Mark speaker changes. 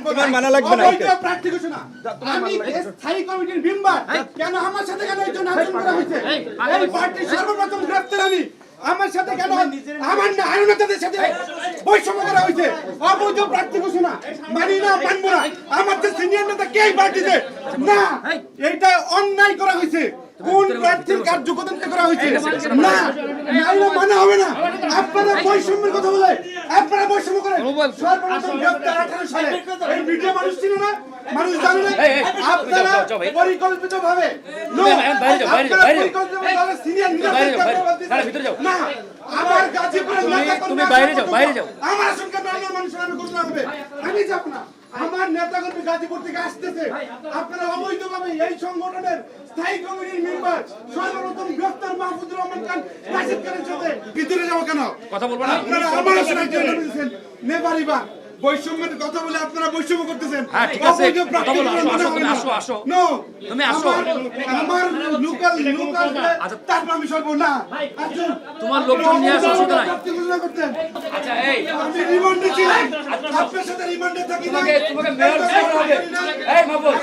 Speaker 1: তোমার মানা লাগবে না।
Speaker 2: অবৈধ প্রার্থী ঘোষণা। আমি স্থায়ী কমিটির মেম্বার, কেন আমার সাথে কেন একজন আচরণ করা হয়েছে? এই পার্টির সর্বপ্রথম গ্রেফতার আমি। আমার সাথে কেন আমার না আরো নেতাদের সাথে বৈষম্য করা হয়েছে? অবৈধ প্রার্থী ঘোষণা মানি না, মানবো না। আমার যে সিনিয়র নেতা কে পার্টিতে না, এইটা অন্যায় করা হয়েছে। কোন প্রার্থীর কার্যকর্তা করা হয়েছে না, নাইলে মানা হবে না। আপনারা বৈষম্যের কথা বলে আপনারা বৈষম্য করেন। সর্বপ্রথম গ্রেফতার 18 সালে এই ভিডিও মানুষ ছিল না, মানুষ জানে না। আপনারা পরিকল্পিতভাবে সিনিয়র না, আমার গাজীপুরের
Speaker 3: তুমি বাইরে যাও, বাইরে যাও।
Speaker 2: আমার সঙ্গে অন্য মানুষের আমি ঘোষণা হবে, আমি যাব না। আমার নেতাকর্মী গাজীপুর থেকে আসতেছে, আপনারা অবৈধভাবে এই সংগঠনের স্থায়ী কমিটির মেম্বার সর্বপ্রথম গ্রেফতার মাহফুজুর রহমান খান রাশিদ খানের সাথে ভিতরে যাবো কেন?
Speaker 3: কথা বলবো না।
Speaker 2: আপনারা আমার আসলে জন্য দিয়েছেন নেপারিবা বৈষম্যের কথা বলে আপনারা বৈষম্য করতেছেন।
Speaker 3: হ্যাঁ ঠিক আছে, কথা বলো, আসো আসো, তুমি আসো আসো,
Speaker 2: নো
Speaker 3: তুমি আসো।
Speaker 2: আমার লোকাল তারপর আমি সরব না। আসুন,
Speaker 3: তোমার লোকজন নিয়ে আসো, অসুবিধা নাই।
Speaker 2: প্রার্থী ঘোষণা করতেন।
Speaker 3: আচ্ছা এই
Speaker 2: আমি রিমান্ডে ছিলাম, আপনার সাথে রিমান্ডে থাকি না।
Speaker 3: তোমাকে মেয়র করা হবে। এই মাহবুব